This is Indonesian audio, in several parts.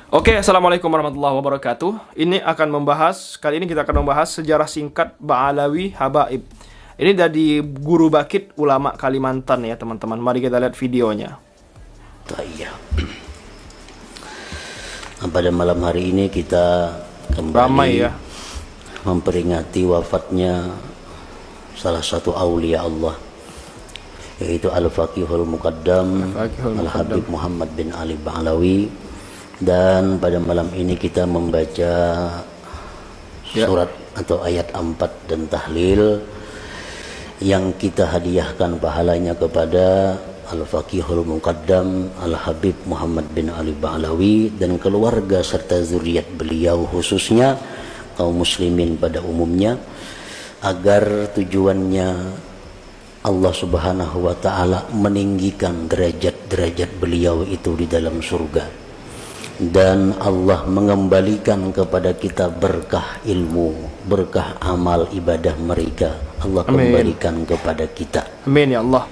Oke, assalamualaikum warahmatullahi wabarakatuh. Kali ini kita akan membahas sejarah singkat Ba'alawi Habaib. Ini dari Guru Bakit Ulama Kalimantan ya teman-teman. Mari kita lihat videonya. Iya. Pada malam hari ini kita kembali memperingati wafatnya salah satu aulia Allah, yaitu Al-Faqihul Muqaddam Al-Habib Muhammad bin Ali Ba'alawi. Dan pada malam ini kita membaca surat atau ayat 4 dan tahlil yang kita hadiahkan pahalanya kepada Al-Faqihul Muqaddam Al-Habib Muhammad bin Ali Ba'alawi dan keluarga serta zuriat beliau, khususnya kaum muslimin pada umumnya, agar tujuannya Allah Subhanahu wa ta'ala meninggikan derajat-derajat beliau itu di dalam surga, dan Allah mengembalikan kepada kita berkah ilmu, berkah amal ibadah mereka. Allah kembalikan kepada kita. Amin ya Allah.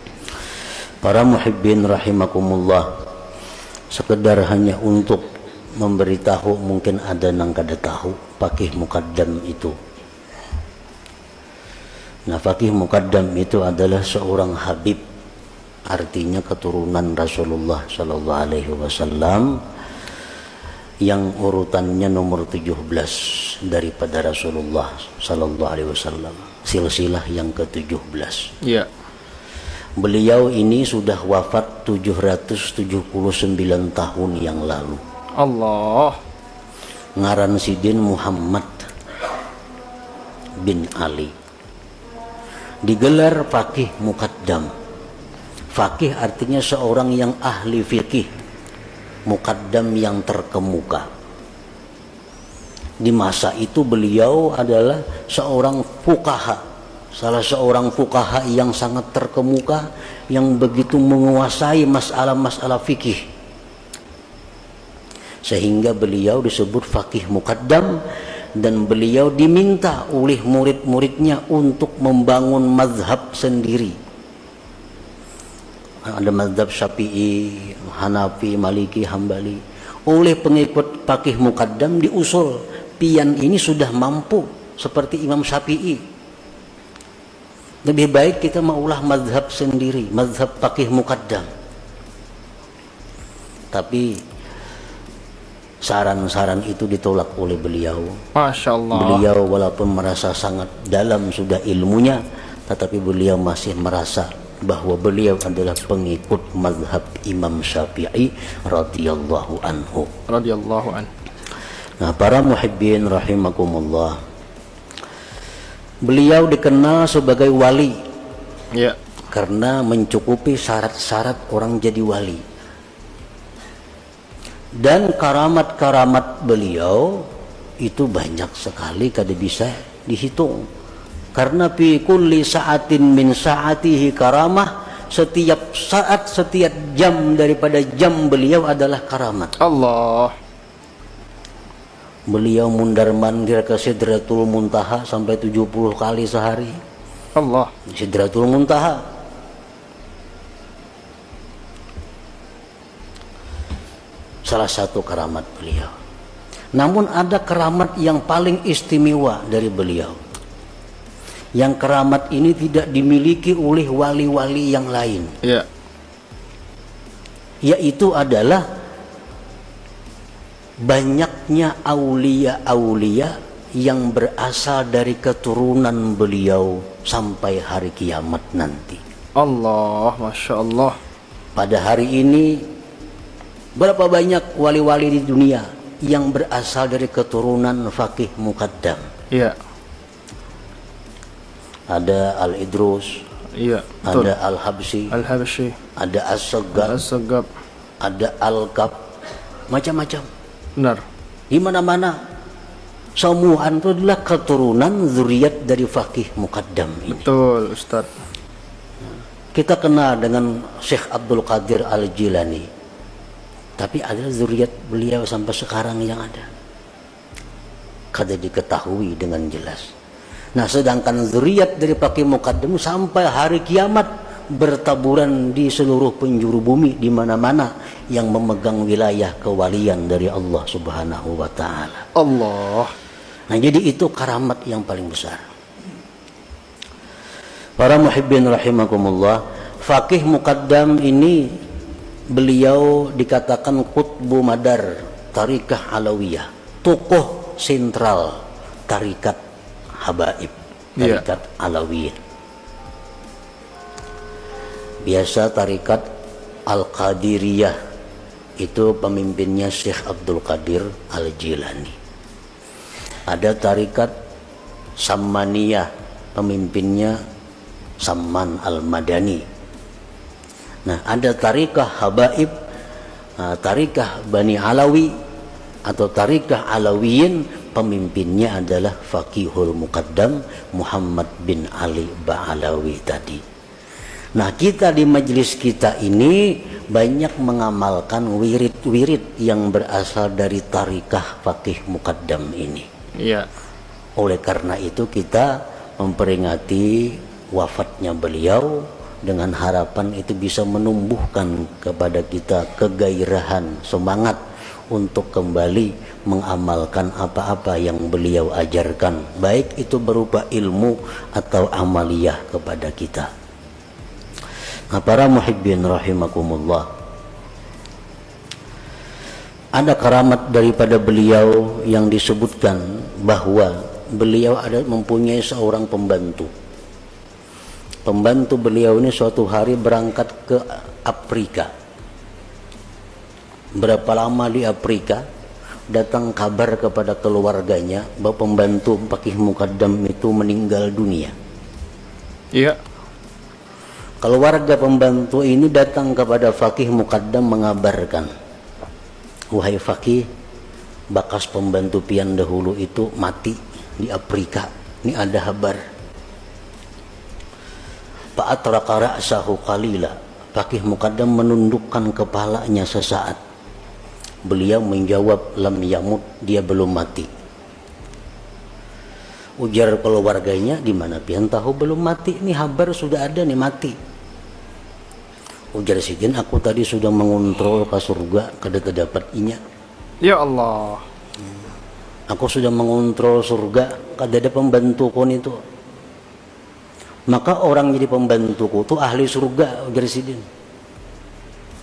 Para muhibbin rahimakumullah, sekedar hanya untuk memberitahu, mungkin ada nang kada tahu Faqih Muqaddam itu. Nah, Faqih Muqaddam itu adalah seorang habib, artinya keturunan Rasulullah sallallahu alaihi wasallam, yang urutannya nomor 17 daripada Rasulullah sallallahu alaihi wasallam, silsilah yang ke-17. Iya. Beliau ini sudah wafat 779 tahun yang lalu. Allah. Ngaran sidin Muhammad bin Ali. Digelar Faqih Muqaddam. Faqih artinya seorang yang ahli fikih, Muqaddam yang terkemuka. Di masa itu beliau adalah seorang fuqaha, salah seorang fuqaha yang sangat terkemuka, yang begitu menguasai masalah-masalah fikih, sehingga beliau disebut Faqih Muqaddam. Dan beliau diminta oleh murid-muridnya untuk membangun mazhab sendiri. Ada mazhab Syafi'i, Hanafi, Maliki, Hambali. Oleh pengikut Faqih Muqaddam diusul, pian ini sudah mampu seperti Imam Syafi'i, lebih baik kita maulah mazhab sendiri, mazhab Faqih Muqaddam. Tapi saran-saran itu ditolak oleh beliau. Masya Allah. Beliau walaupun merasa sangat dalam sudah ilmunya, tetapi beliau masih merasa bahwa beliau adalah pengikut mazhab Imam Syafi'i radhiyallahu anhu. Radhiyallahu an. Nah, para muhibbin rahimakumullah, beliau dikenal sebagai wali, Ya. karena mencukupi syarat-syarat orang jadi wali. Dan karamat-karamat beliau itu banyak sekali, kada bisa dihitung. Karena fi kulli sa'atin min sa'atihi karamah, setiap saat, setiap jam daripada jam beliau adalah karamat. Allah. Beliau mundar mandir ke Sidratul Muntaha sampai 70 kali sehari. Allah. Sidratul Muntaha. Salah satu karamat beliau. Namun ada keramat yang paling istimewa dari beliau, yang keramat ini tidak dimiliki oleh wali-wali yang lain. Ya. Yaitu adalah banyaknya aulia-aulia yang berasal dari keturunan beliau sampai hari kiamat nanti. Allah, Masya Allah. Pada hari ini, berapa banyak wali-wali di dunia yang berasal dari keturunan Faqih Muqaddam? Iya. Ada Al-Idrus, Iya, betul. ada Al-Habsyi, Al-Habsyi, ada As-Saggab, As-Saggab. ada Al-Kab, macam-macam. Benar. Di mana-mana semua itu adalah keturunan zuriat dari Faqih Muqaddam ini. Betul, Ustaz. Kita kenal dengan Syekh Abdul Qadir Al-Jilani, tapi ada zuriat beliau sampai sekarang yang ada, kada diketahui dengan jelas. Nah, sedangkan zuriat dari Faqih Muqaddam sampai hari kiamat bertaburan di seluruh penjuru bumi, di mana-mana yang memegang wilayah kewalian dari Allah Subhanahu wa taala. Allah. Nah, jadi itu karamat yang paling besar. Para muhibbin rahimakumullah, Faqih Muqaddam ini beliau dikatakan qutbu madar tarikah Alawiyah, tokoh sentral tarikat Habaib, tarikat Alawiyah. Biasa tarikat Al-Qadiriyah itu pemimpinnya Syekh Abdul Qadir Al-Jilani. Ada tarikat Sammaniyah, pemimpinnya Samman Al-Madani. Nah, ada tarikah Habaib, tarikah Bani Alawi atau tarikah Alawiyin, pemimpinnya adalah Faqihul Muqaddam Muhammad bin Ali Ba'alawi tadi. Nah, kita di majelis kita ini banyak mengamalkan wirid-wirid yang berasal dari tarikah Faqih Muqaddam ini. Iya. Oleh karena itu kita memperingati wafatnya beliau dengan harapan itu bisa menumbuhkan kepada kita kegairahan, semangat untuk kembali mengamalkan apa-apa yang beliau ajarkan, baik itu berupa ilmu atau amaliyah kepada kita. Nah, para muhibbin rahimakumullah, ada karamat daripada beliau yang disebutkan bahwa beliau ada mempunyai seorang pembantu. Pembantu beliau ini suatu hari berangkat ke Afrika. Berapa lama di Afrika, datang kabar kepada keluarganya bahwa pembantu Faqih Muqaddam itu meninggal dunia. Iya. Keluarga pembantu ini datang kepada Faqih Muqaddam mengabarkan, wahai Faqih, bakas pembantu pian dahulu itu mati di Afrika. Ini ada kabar. Fa'atraqa ra'sahu qalila. Faqih Muqaddam menundukkan kepalanya sesaat. Beliau menjawab, lam yamut, dia belum mati. Ujar keluarganya, di mana pian tahu belum mati? Ini kabar sudah ada nih mati. Ujar sidin, aku tadi sudah mengontrol ke surga, kada terdapat inya. Ya Allah. Aku sudah mengontrol surga, kada ada pembantuku itu. Maka orang jadi pembantuku itu ahli surga, ujar sidin.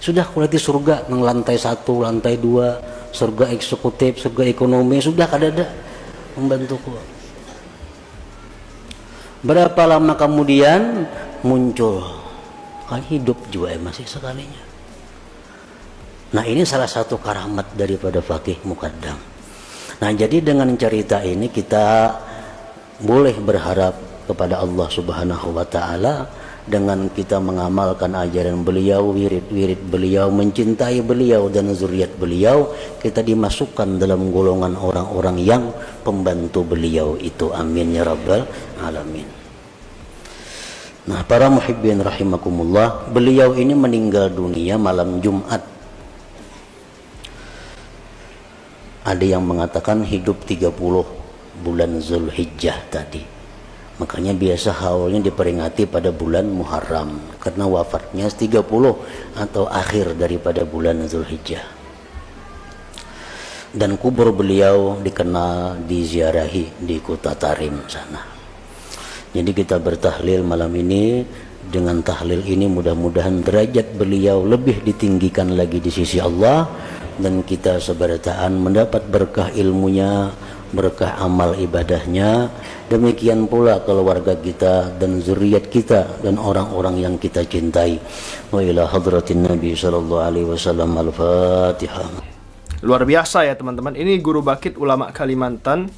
Sudah kuliti surga, nang lantai 1, lantai 2, surga eksekutif, surga ekonomi, sudah kada ada pembantuku. Berapa lama kemudian muncul, kan hidup juga masih sekalinya. Nah, ini salah satu karamat daripada Faqih Muqaddam. Nah, jadi dengan cerita ini kita boleh berharap kepada Allah Subhanahu wa taala dengan kita mengamalkan ajaran beliau, wirid-wirid beliau, mencintai beliau dan zuriat beliau, kita dimasukkan dalam golongan orang-orang yang pembantu beliau itu. Amin ya rabbal alamin. Nah, para muhibbin rahimakumullah, beliau ini meninggal dunia malam Jumat. Ada yang mengatakan hidup 30 bulan Zulhijjah tadi. Makanya biasa haulnya diperingati pada bulan Muharram, karena wafatnya 30 atau akhir daripada bulan Zulhijjah. Dan kubur beliau dikenal, diziarahi di kota Tarim sana. Jadi kita bertahlil malam ini. Dengan tahlil ini mudah-mudahan derajat beliau lebih ditinggikan lagi di sisi Allah, dan kita seberataan mendapat berkah ilmunya, berkah amal ibadahnya. Demikian pula keluarga kita dan zuriat kita dan orang-orang yang kita cintai. Wa ila hadratin Nabi sallallahu alaihi wasallam. Al-Fatihah. Luar biasa ya teman-teman. Ini guru Baqit ulama Kalimantan.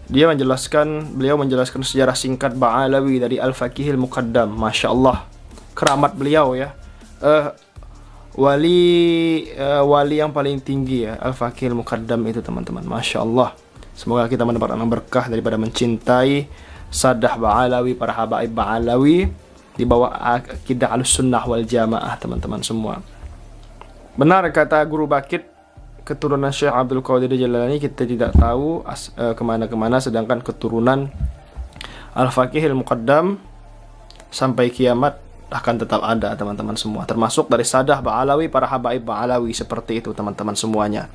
Beliau menjelaskan sejarah singkat Ba'alawi dari Al-Faqihil Muqaddam. Masya Allah, keramat beliau ya. Wali yang paling tinggi ya, Al-Faqihil Muqaddam itu teman-teman. Masya Allah. Semoga kita mendapatkan berkah daripada mencintai Sadah Ba'alawi, para habaib Ba'alawi di bawah akidah Ahlussunnah wal Jamaah teman-teman semua. Benar kata guru Baqit, keturunan Syekh Abdul Qadir Jailani kita tidak tahu kemana-kemana, sedangkan keturunan Al-Faqihil Muqaddam sampai kiamat akan tetap ada teman-teman semua, termasuk dari Sadah Ba'alawi, para habaib Ba'alawi, seperti itu teman-teman semuanya.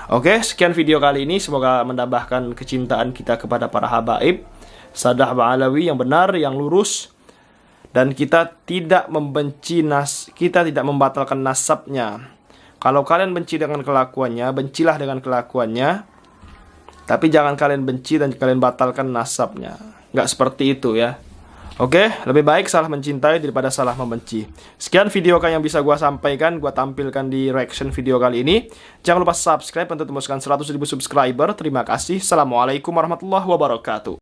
Oke, sekian video kali ini, semoga menambahkan kecintaan kita kepada para habaib Sadah Ba'alawi yang benar, yang lurus, dan kita tidak membenci kita tidak membatalkan nasabnya. Kalau kalian benci dengan kelakuannya, bencilah dengan kelakuannya, tapi jangan kalian benci dan kalian batalkan nasabnya. Nggak seperti itu ya. Oke, lebih baik salah mencintai daripada salah membenci. Sekian video yang bisa gua sampaikan, gua tampilkan di reaction video kali ini. Jangan lupa subscribe untuk tembuskan 100.000 subscriber. Terima kasih. Assalamualaikum warahmatullahi wabarakatuh.